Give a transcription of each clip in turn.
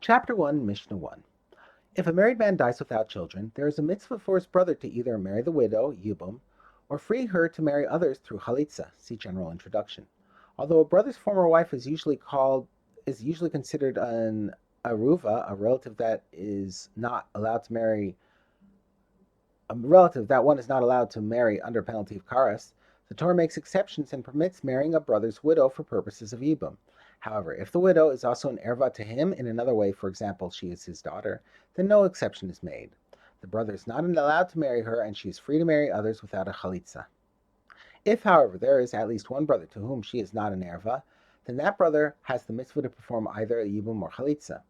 Chapter 1, Mishnah 1. If a married man dies without children, there is a mitzvah for his brother to either marry the widow, Yibum, or free her to marry others through Chalitza, see general introduction. Although a brother's former wife is usually considered an aruva, a relative that one is not allowed to marry under penalty of karas, the Torah makes exceptions and permits marrying a brother's widow for purposes of Yibum. However, if the widow is also an erva to him in another way, for example, she is his daughter, then no exception is made. The brother is not allowed to marry her, and she is free to marry others without a chalitza. If, however, there is at least one brother to whom she is not an erva, then that brother has the mitzvah to perform either a yibum or chalitza.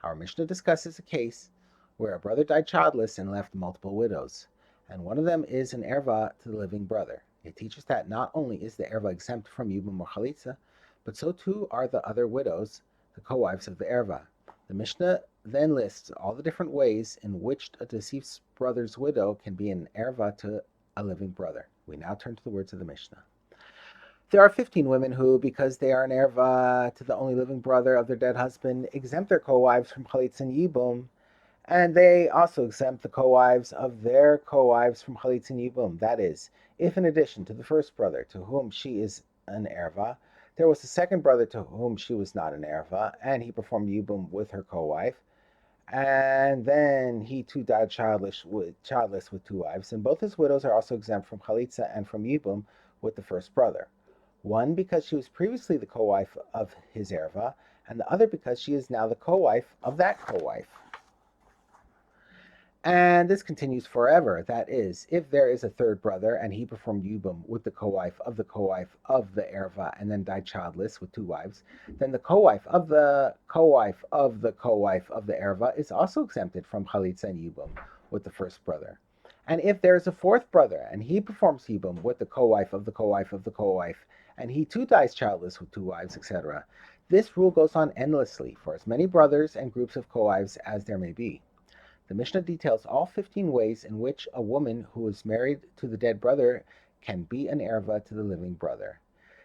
Our Mishnah discusses a case where a brother died childless and left multiple widows, and one of them is an erva to the living brother. It teaches that not only is the erva exempt from yibum or chalitza, but so too are the other widows, the co-wives of the erva. The Mishnah then lists all the different ways in which a deceased brother's widow can be an erva to a living brother. We now turn to the words of the Mishnah. There are 15 women who, because they are an erva to the only living brother of their dead husband, exempt their co-wives from chalitza and yibum, and they also exempt the co-wives of their co-wives from chalitza and yibum. That is, if in addition to the first brother to whom she is an erva, there was a second brother to whom she was not an erva, and he performed yibum with her co-wife, and then he too died childless with two wives, and both his widows are also exempt from chalitza and from yibum with the first brother. One because she was previously the co-wife of his erva, and the other because she is now the co-wife of that co-wife. And this continues forever. That is, if there is a third brother and he performed yibum with the co-wife of the erva and then died childless with two wives, then the co-wife of the co-wife of the co-wife of the erva is also exempted from chalitza and yibum with the first brother. And if there is a fourth brother and he performs yibum with the co-wife of the co-wife of the co-wife, and he too dies childless with two wives, etc., this rule goes on endlessly for as many brothers and groups of co-wives as there may be. The Mishnah details all 15 ways in which a woman who is married to the dead brother can be an erva to the living brother.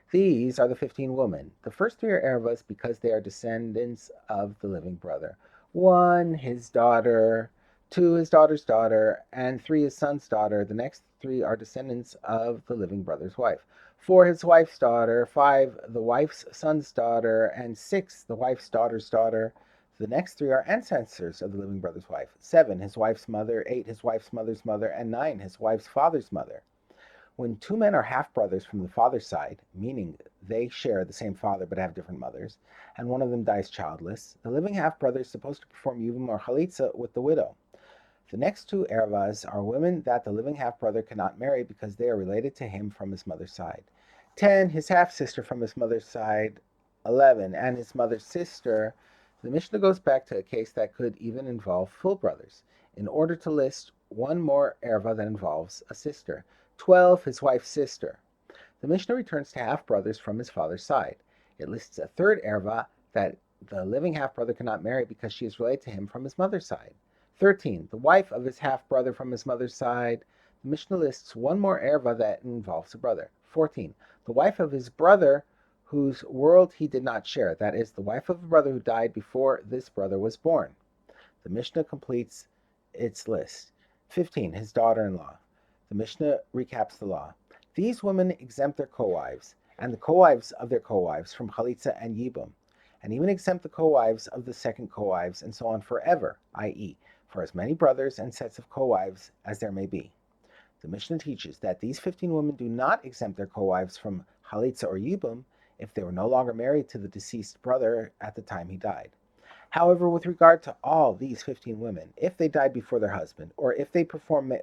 These are the 15 women. The first three are ervas because they are descendants of the living brother. 1, his daughter, 2, his daughter's daughter, and 3, his son's daughter. The next 3 are descendants of the living brother's wife. 4, his wife's daughter, 5, the wife's son's daughter, and 6, the wife's daughter's daughter. The next 3 are ancestors of the living brother's wife. 7, his wife's mother, 8, his wife's mother's mother, and 9, his wife's father's mother. When 2 men are half-brothers from the father's side, meaning they share the same father but have different mothers, and one of them dies childless, the living half-brother is supposed to perform yibum or chalitza with the widow. The next 2 ervas are women that the living half-brother cannot marry because they are related to him from his mother's side. 10, his half-sister from his mother's side. 11, and his mother's sister. The Mishnah goes back to a case that could even involve full brothers, in order to list one more erva that involves a sister. 12, his wife's sister. The Mishnah returns to half-brothers from his father's side. It lists a third erva that the living half-brother cannot marry because she is related to him from his mother's side. 13, the wife of his half-brother from his mother's side. The Mishnah lists one more erva that involves a brother. 14, the wife of his brother whose world he did not share, that is, the wife of a brother who died before this brother was born. The Mishnah completes its list. 15, his daughter-in-law. The Mishnah recaps the law. These women exempt their co-wives, and the co-wives of their co-wives from chalitza and yibum, and even exempt the co-wives of the second co-wives, and so on forever, i.e., for as many brothers and sets of co-wives as there may be. The Mishnah teaches that these 15 women do not exempt their co-wives from chalitza or yibum, if they were no longer married to the deceased brother at the time he died. However, with regard to all these 15 women, if they died before their husband, or if they performed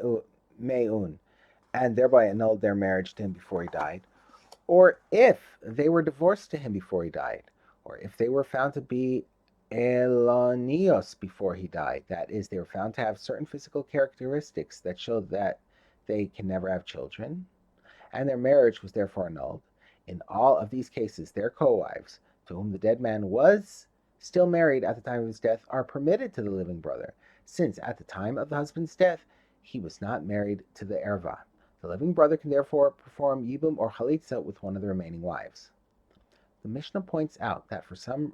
me'un, and thereby annulled their marriage to him before he died, or if they were divorced to him before he died, or if they were found to be elonios before he died, that is, they were found to have certain physical characteristics that showed that they can never have children, and their marriage was therefore annulled, in all of these cases, their co-wives, to whom the dead man was still married at the time of his death, are permitted to the living brother, since at the time of the husband's death, he was not married to the erva. The living brother can therefore perform yibum or chalitza with one of the remaining wives. The Mishnah points out that for some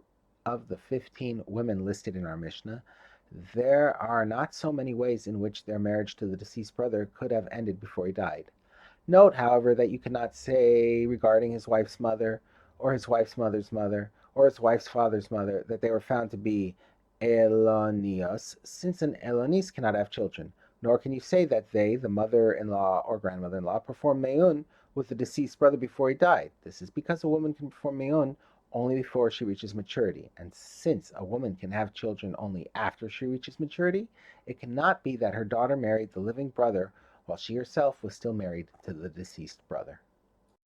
of the 15 women listed in our Mishnah, there are not so many ways in which their marriage to the deceased brother could have ended before he died. Note, however, that you cannot say regarding his wife's mother, or his wife's mother's mother, or his wife's father's mother, that they were found to be Elonios, since an Elonis cannot have children, nor can you say that they, the mother-in-law or grandmother-in-law, performed Me'un with the deceased brother before he died. This is because a woman can perform Me'un only before she reaches maturity, and since a woman can have children only after she reaches maturity, it cannot be that her daughter married the living brother while she herself was still married to the deceased brother.